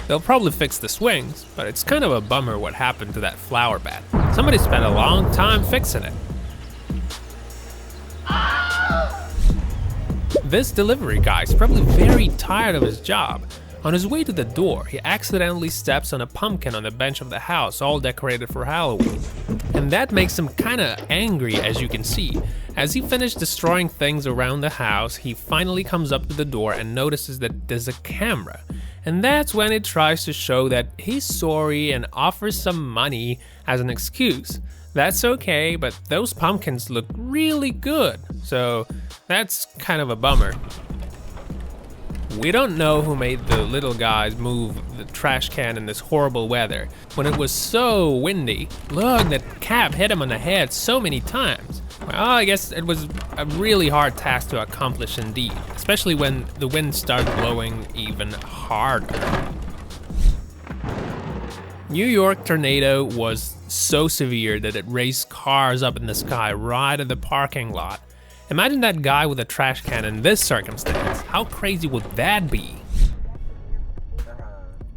They'll probably fix the swings, but it's kind of a bummer what happened to that flower bed. Somebody spent a long time fixing it. This delivery guy is probably very tired of his job. On his way to the door, he accidentally steps on a pumpkin on the bench of the house, all decorated for Halloween. And that makes him kinda angry, as you can see. As he finished destroying things around the house, he finally comes up to the door and notices that there's a camera. And that's when he tries to show that he's sorry and offers some money as an excuse. That's okay, but those pumpkins look really good, so that's kind of a bummer. We don't know who made the little guys move the trash can in this horrible weather when it was so windy. Look, that cab hit him on the head so many times. Well, I guess it was a really hard task to accomplish indeed, especially when the wind started blowing even harder. New York tornado was so severe that it raised cars up in the sky right at the parking lot. Imagine that guy with a trash can in this circumstance. How crazy would that be?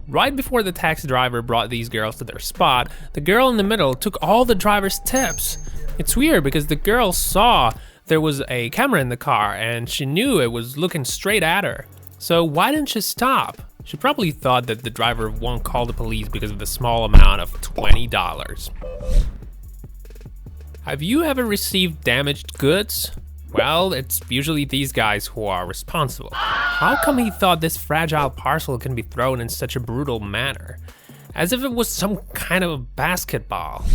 Right before the taxi driver brought these girls to their spot, the girl in the middle took all the driver's tips. It's weird because the girl saw there was a camera in the car and she knew it was looking straight at her. So why didn't she stop? She probably thought that the driver won't call the police because of the small amount of $20. Have you ever received damaged goods? Well, it's usually these guys who are responsible. How come he thought this fragile parcel can be thrown in such a brutal manner? As if it was some kind of a basketball.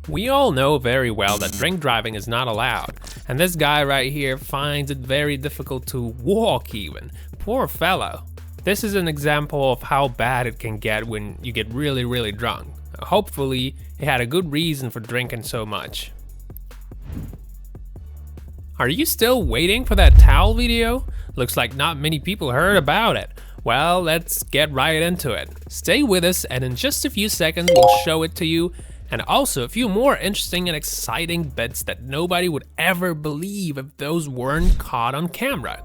We all know very well that drink driving is not allowed, and this guy right here finds it very difficult to walk even. Poor fellow. This is an example of how bad it can get when you get really drunk. Hopefully, he had a good reason for drinking so much. Are you still waiting for that towel video? Looks like not many people heard about it. Well, let's get right into it. Stay with us and in just a few seconds we'll show it to you, and also a few more interesting and exciting bits that nobody would ever believe if those weren't caught on camera.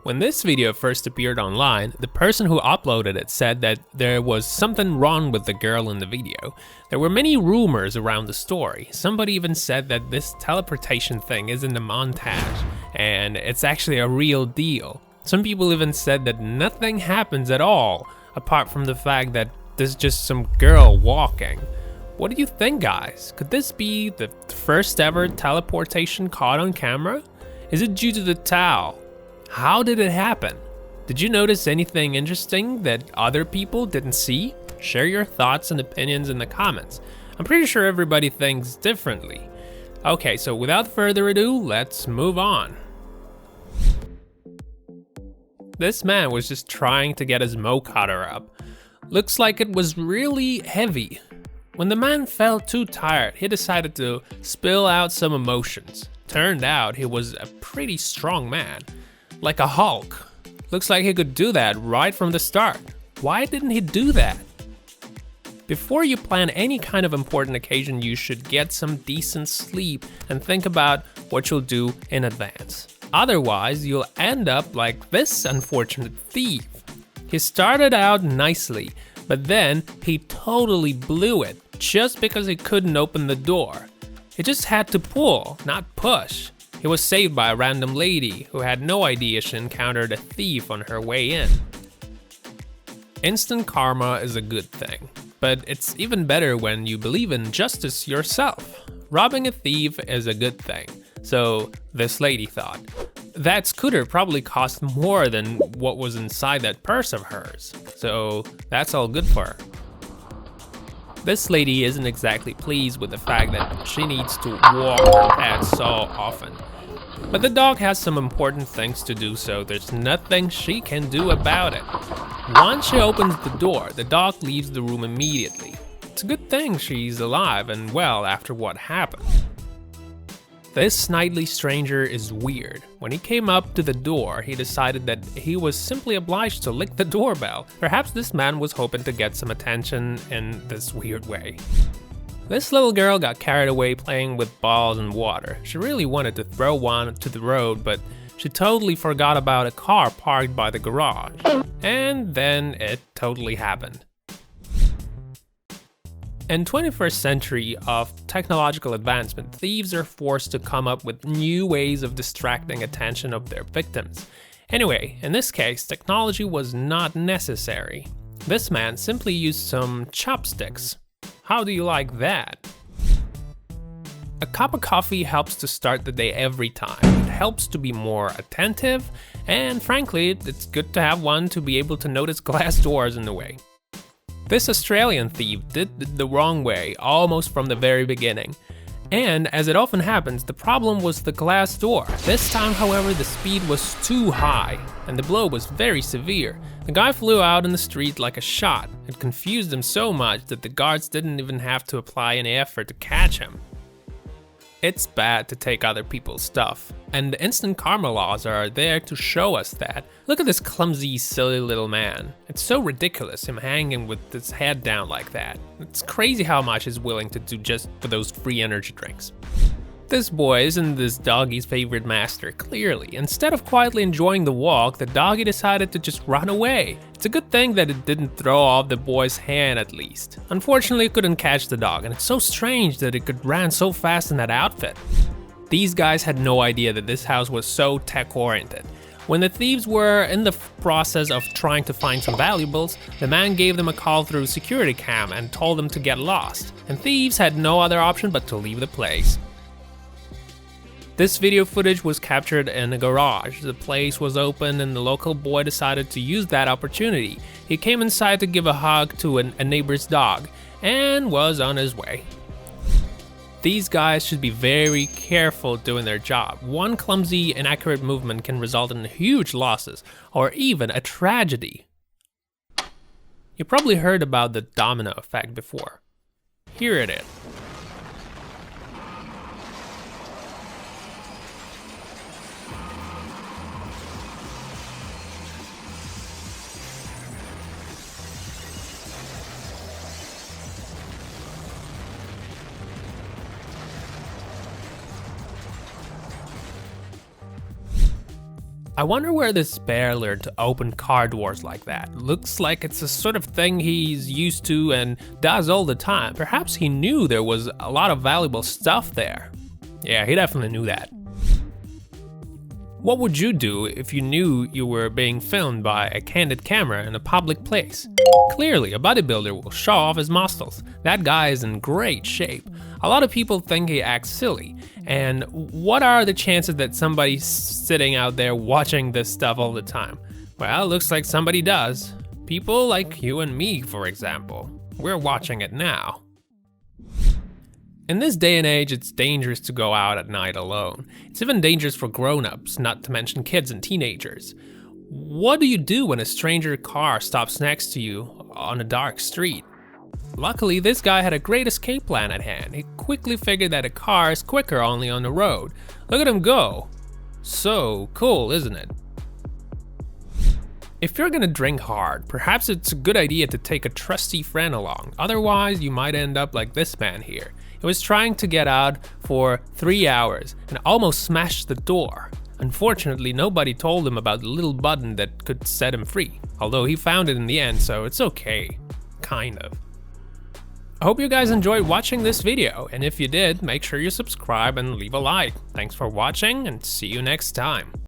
When this video first appeared online, the person who uploaded it said that there was something wrong with the girl in the video. There were many rumors around the story. Somebody even said that this teleportation thing isn't a montage, and it's actually a real deal. Some people even said that nothing happens at all, apart from the fact that there's just some girl walking. What do you think, guys? Could this be the first ever teleportation caught on camera? Is it due to the towel? How did it happen? Did you notice anything interesting that other people didn't see? Share your thoughts and opinions in the comments. I'm pretty sure everybody thinks differently. Okay, so without further ado, let's move on. This man was just trying to get his mow cutter up. Looks like it was really heavy. When the man felt too tired, he decided to spill out some emotions. Turned out he was a pretty strong man. Like a Hulk. Looks like he could do that right from the start. Why didn't he do that? Before you plan any kind of important occasion, you should get some decent sleep and think about what you'll do in advance. Otherwise, you'll end up like this unfortunate thief. He started out nicely, but then he totally blew it just because he couldn't open the door. He just had to pull, not push. He was saved by a random lady who had no idea she encountered a thief on her way in. Instant karma is a good thing, but it's even better when you believe in justice yourself. Robbing a thief is a good thing, so this lady thought. That scooter probably cost more than what was inside that purse of hers, so that's all good for her. This lady isn't exactly pleased with the fact that she needs to walk her pet so often. But the dog has some important things to do, so there's nothing she can do about it. Once she opens the door, the dog leaves the room immediately. It's a good thing she's alive and well after what happened. This nightly stranger is weird. When he came up to the door, he decided that he was simply obliged to lick the doorbell. Perhaps this man was hoping to get some attention in this weird way. This little girl got carried away playing with balls and water. She really wanted to throw one to the road, but She totally forgot about a car parked by the garage. And then it totally happened. In 21st century of technological advancement, thieves are forced to come up with new ways of distracting attention of their victims. Anyway, in this case, technology was not necessary. This man simply used some chopsticks. How do you like that? A cup of coffee helps to start the day every time. It helps to be more attentive, and frankly, it's good to have one to be able to notice glass doors in the way. This Australian thief did it the wrong way almost from the very beginning. And as it often happens, the problem was the glass door. This time, however, the speed was too high, and the blow was very severe. The guy flew out in the street like a shot. It confused him so much that the guards didn't even have to apply any effort to catch him. It's bad to take other people's stuff, and the instant karma laws are there to show us that. Look at this clumsy, silly little man. It's so ridiculous, him hanging with his head down like that. It's crazy how much he's willing to do just for those free energy drinks. This boy isn't this doggy's favorite master, clearly. Instead of quietly enjoying the walk, the doggy decided to just run away. It's a good thing that it didn't throw off the boy's hand at least. Unfortunately, it couldn't catch the dog, and it's so strange that it could run so fast in that outfit. These guys had no idea that this house was so tech-oriented. When the thieves were in the process of trying to find some valuables, the man gave them a call through security cam and told them to get lost. And thieves had no other option but to leave the place. This video footage was captured in a garage. The place was open and the local boy decided to use that opportunity. He came inside to give a hug to a neighbor's dog and was on his way. These guys should be very careful doing their job. One clumsy, inaccurate movement can result in huge losses or even a tragedy. You probably heard about the domino effect before. Here it is. I wonder where this bear learned to open car doors like that. Looks like it's a sort of thing he's used to and does all the time. Perhaps he knew there was a lot of valuable stuff there. Yeah, he definitely knew that. What would you do if you knew you were being filmed by a candid camera in a public place? Clearly, a bodybuilder will show off his muscles. That guy is in great shape. A lot of people think he acts silly. And what are the chances that somebody's sitting out there watching this stuff all the time? Well, looks like somebody does. People like you and me, for example. We're watching it now. In this day and age, it's dangerous to go out at night alone. It's even dangerous for grown-ups, not to mention kids and teenagers. What do you do when a stranger car stops next to you on a dark street? Luckily, this guy had a great escape plan at hand. He quickly figured that a car is quicker only on the road. Look at him go. So cool, isn't it? If you're gonna drink hard, perhaps it's a good idea to take a trusty friend along. Otherwise, you might end up like this man here. He was trying to get out for 3 hours and almost smashed the door. Unfortunately, nobody told him about the little button that could set him free. Although he found it in the end, so it's okay. Kind of. I hope you guys enjoyed watching this video, and if you did, make sure you subscribe and leave a like. Thanks for watching, and see you next time.